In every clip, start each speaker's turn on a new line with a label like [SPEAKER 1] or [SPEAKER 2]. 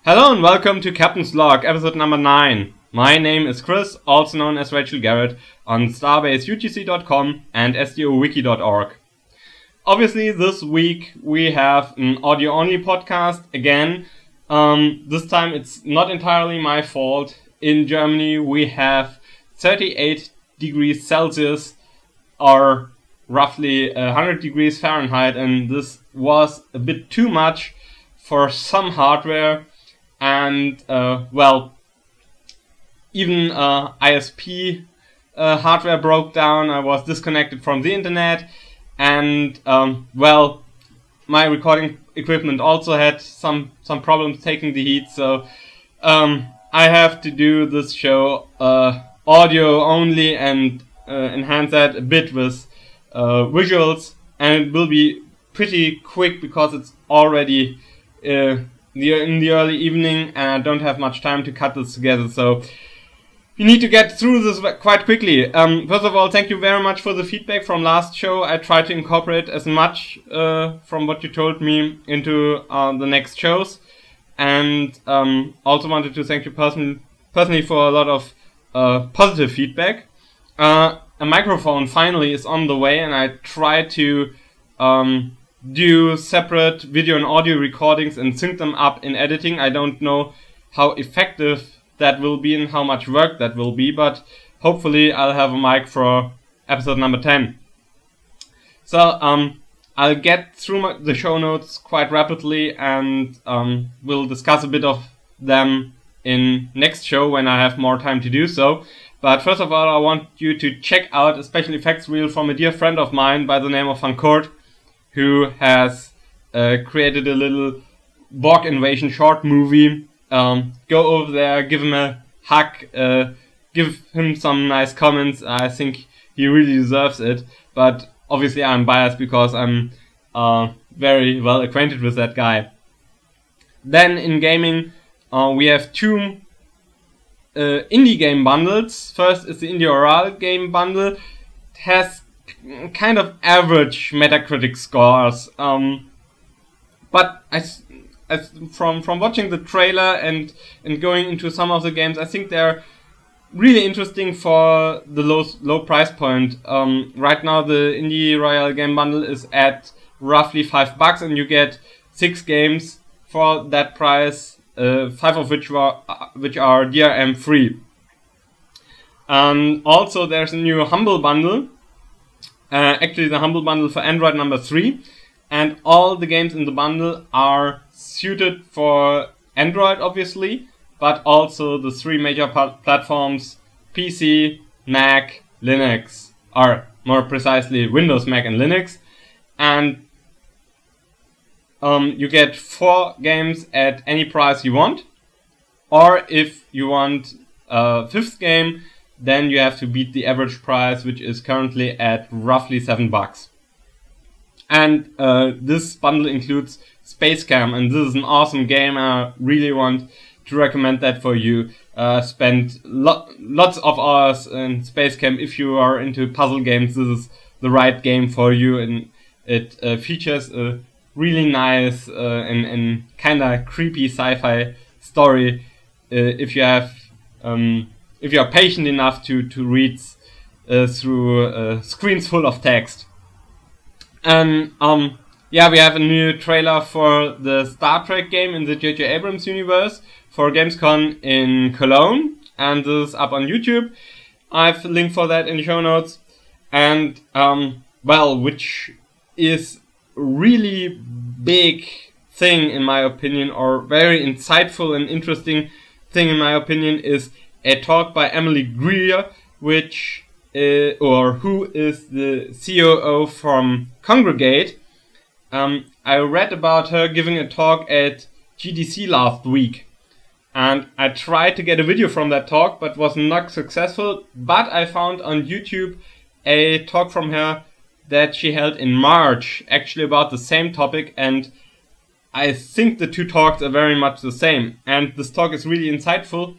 [SPEAKER 1] Hello and welcome to Captain's Log, episode number 9. My name is Chris, also known as Rachel Garrett, on starbaseutc.com and sdowiki.org. Obviously, this week we have an audio-only podcast again. This time it's not entirely my fault. In Germany we have 38 degrees Celsius, or roughly 100 degrees Fahrenheit, and this was a bit too much for some hardware. And, even ISP hardware broke down. I was disconnected from the internet, and, my recording equipment also had some problems taking the heat, so I have to do this show audio only and enhance that a bit with visuals, and it will be pretty quick because it's already in the early evening and I don't have much time to cut this together, so we need to get through this quite quickly. First of all, thank you very much for the feedback from last show. I tried to incorporate as much from what you told me into the next shows, and also wanted to thank you personally for a lot of positive feedback. A microphone finally is on the way, and I try to do separate video and audio recordings and sync them up in editing. I don't know how effective that will be and how much work that will be, but hopefully I'll have a mic for episode number 10. So I'll get through the show notes quite rapidly, and we'll discuss a bit of them in next show when I have more time to do so. But first of all, I want you to check out a special effects reel from a dear friend of mine by the name of Van Court, who has created a little Borg invasion short movie. Go over there, give him a hug, give him some nice comments. I think he really deserves it. But obviously I'm biased because I'm very well acquainted with that guy. Then in gaming, we have two indie game bundles. First is the indie Royale game bundle. It has kind of average Metacritic scores, but from watching the trailer and going into some of the games, I think they're really interesting for the low price point. Right now the indie Royale game bundle is at roughly $5, and you get 6 games for that price, 5 of which are DRM free. Also there's a new Humble bundle. Actually the Humble bundle for Android number 3, and all the games in the bundle are suited for Android obviously, but also the 3 major platforms: PC, Mac, Linux, or more precisely Windows, Mac and Linux. And you get 4 games at any price you want, or if you want a 5th game, then you have to beat the average price, which is currently at roughly $7. And this bundle includes SpaceChem, and this is an awesome game. I really want to recommend that for you. Spend lots of hours in SpaceChem. If you are into puzzle games, this is the right game for you, and it features a really nice and kinda creepy sci-fi story. If you are patient enough to read through screens full of text. And we have a new trailer for the Star Trek game in the J.J. Abrams universe for Gamescon in Cologne, and this is up on YouTube. I have a link for that in the show notes. And which is a really big thing in my opinion, or very insightful and interesting thing in my opinion, is a talk by Emily Greer, who is the COO from Kongregate. I read about her giving a talk at GDC last week, and I tried to get a video from that talk but was not successful. But I found on YouTube a talk from her that she held in March, actually about the same topic, and I think the two talks are very much the same, and this talk is really insightful.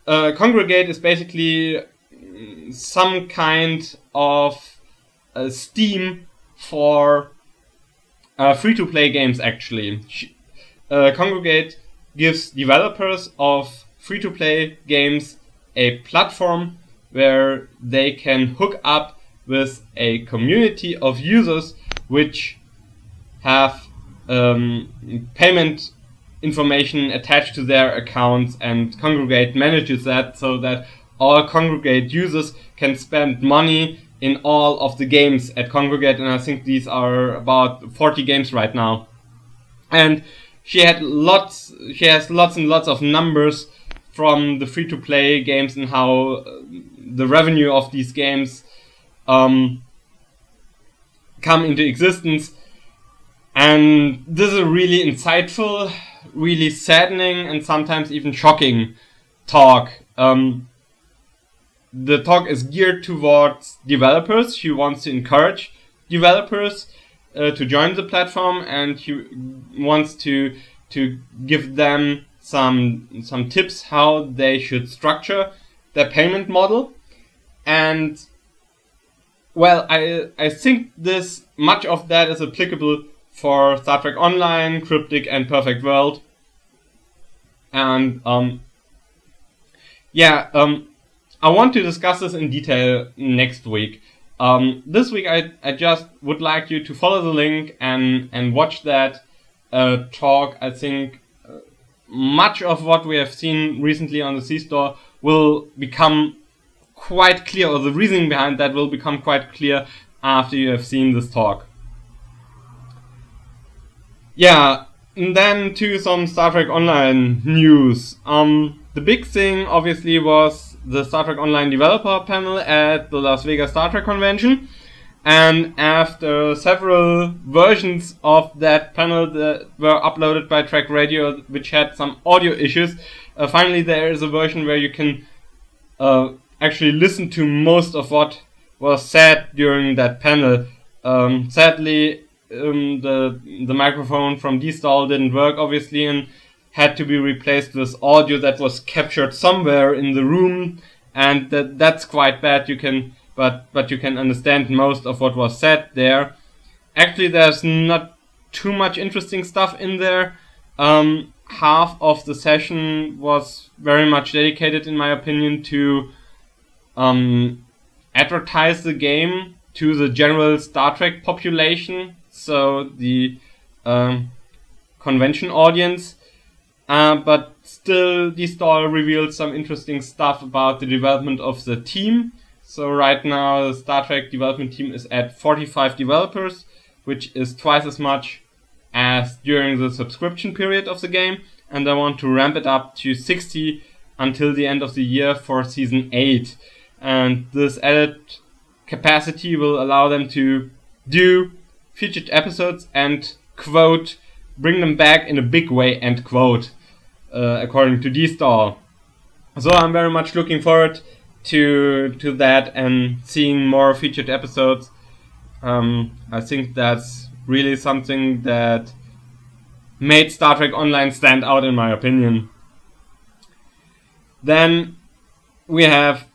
[SPEAKER 1] Kongregate is basically some kind of Steam for free-to-play games actually. Kongregate gives developers of free-to-play games a platform where they can hook up with a community of users which have payment information attached to their accounts, and Kongregate manages that so that all Kongregate users can spend money in all of the games at Kongregate, and I think these are about 40 games right now. And she has lots and lots of numbers from the free-to-play games and how the revenue of these games come into existence. And this is a really insightful, really saddening, and sometimes even shocking talk. The talk is geared towards developers. She wants to encourage developers to join the platform, and she wants to give them some tips how they should structure their payment model. And well, I think much of that is applicable for Star Trek Online, Cryptic, and Perfect World. And I want to discuss this in detail next week. This week I just would like you to follow the link and watch that talk. I think much of what we have seen recently on the ìStar will become quite clear, or the reasoning behind that will become quite clear after you have seen this talk. Yeah, and then to some Star Trek Online news. The big thing obviously was the Star Trek Online developer panel at the Las Vegas Star Trek convention, and after several versions of that panel that were uploaded by Trek Radio which had some audio issues, finally there is a version where you can actually listen to most of what was said during that panel. Sadly, the microphone from dStahls didn't work obviously, and had to be replaced with audio that was captured somewhere in the room, and that's quite bad. But you can understand most of what was said there. Actually, there's not too much interesting stuff in there. Half of the session was very much dedicated, in my opinion, to advertise the game to the general Star Trek population, so the convention audience. But still, dStahls revealed some interesting stuff about the development of the team. So right now, the Star Trek development team is at 45 developers, which is twice as much as during the subscription period of the game, and I want to ramp it up to 60 until the end of the year for Season 8. And this added capacity will allow them to do featured episodes and, quote, bring them back in a big way, end quote, according to dStahls. So I'm very much looking forward to that and seeing more featured episodes. I think that's really something that made Star Trek Online stand out, in my opinion. Then we have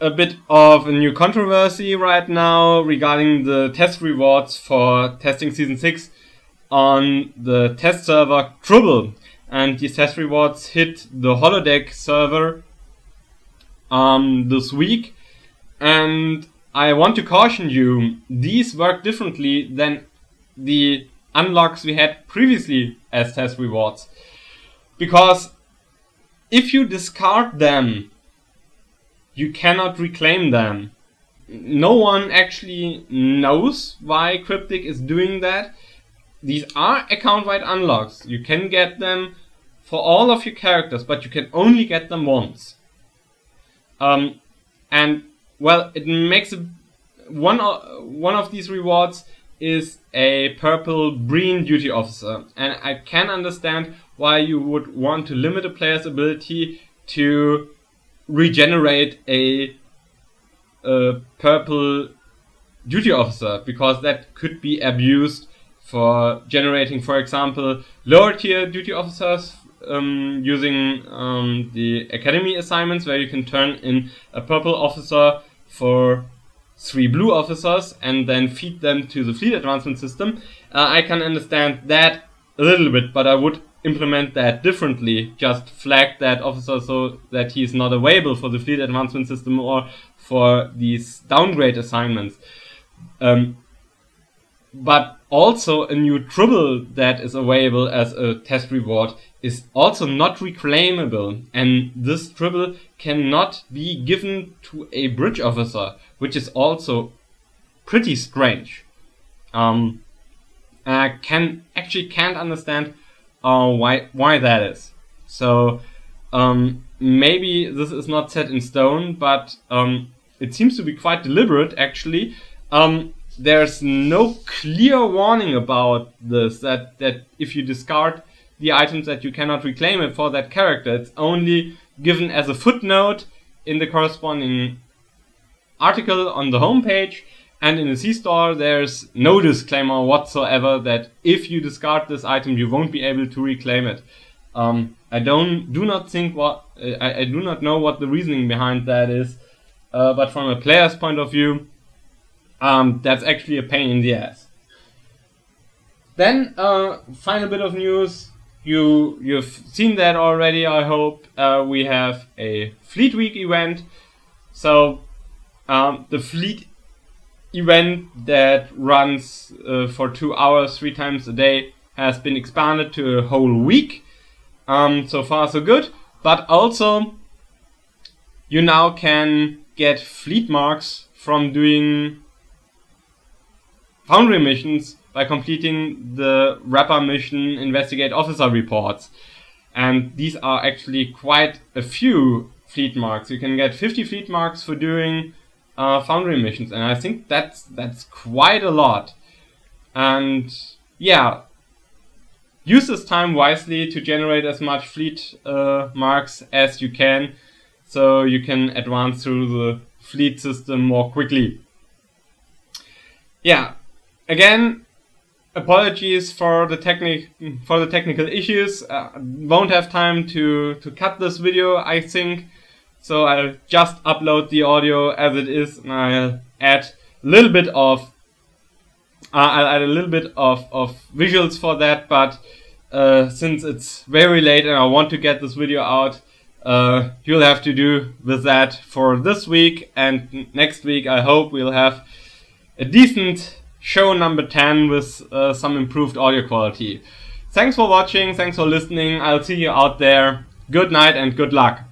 [SPEAKER 1] a bit of a new controversy right now regarding the test rewards for testing Season 6 on the test server Trouble. And these test rewards hit the holodeck server this week, and I want to caution you, these work differently than the unlocks we had previously as test rewards, because if you discard them, you cannot reclaim them. No one actually knows why Cryptic is doing that. These are account-wide unlocks. You can get them for all of your characters, but you can only get them once. And well, it makes one of these rewards is a purple Breen duty officer, and I can understand why you would want to limit a player's ability to regenerate a purple duty officer, because that could be abused for generating, for example, lower tier duty officers using the academy assignments, where you can turn in a purple officer for 3 blue officers and then feed them to the fleet advancement system, I can understand that a little bit, but I would implement that differently. Just flag that officer so that he is not available for the fleet advancement system or for these downgrade assignments. But also a new tribble that is available as a test reward is also not reclaimable, and this tribble cannot be given to a bridge officer, which is also pretty strange. I can't understand why that is. So maybe this is not set in stone, but it seems to be quite deliberate actually. There's no clear warning about this, that if you discard the items that you cannot reclaim it for that character. It's only given as a footnote in the corresponding article on the homepage, and in the įStar there's no disclaimer whatsoever that if you discard this item you won't be able to reclaim it. I do not know what the reasoning behind that is, but from a player's point of view, that's actually a pain in the ass. Then, final bit of news. You've seen that already, I hope. We have a Fleet Week event. So, the Fleet event that runs for 2 hours, 3 times a day, has been expanded to a whole week. So far so good. But also, you now can get fleet marks from doing Foundry missions by completing the Rapper mission Investigate Officer reports. And these are actually quite a few fleet marks. You can get 50 fleet marks for doing Foundry missions, and I think that's quite a lot. And yeah, use this time wisely to generate as much fleet marks as you can, so you can advance through the fleet system more quickly. Yeah, again, apologies for the technical issues. Won't have time to cut this video, I think. So I'll just upload the audio as it is, and I'll add a little bit of visuals for that. But since it's very late and I want to get this video out, you'll have to do with that for this week. And next week I hope we'll have a decent show number 10 with some improved audio quality. Thanks for watching, thanks for listening. I'll see you out there. Good night and good luck.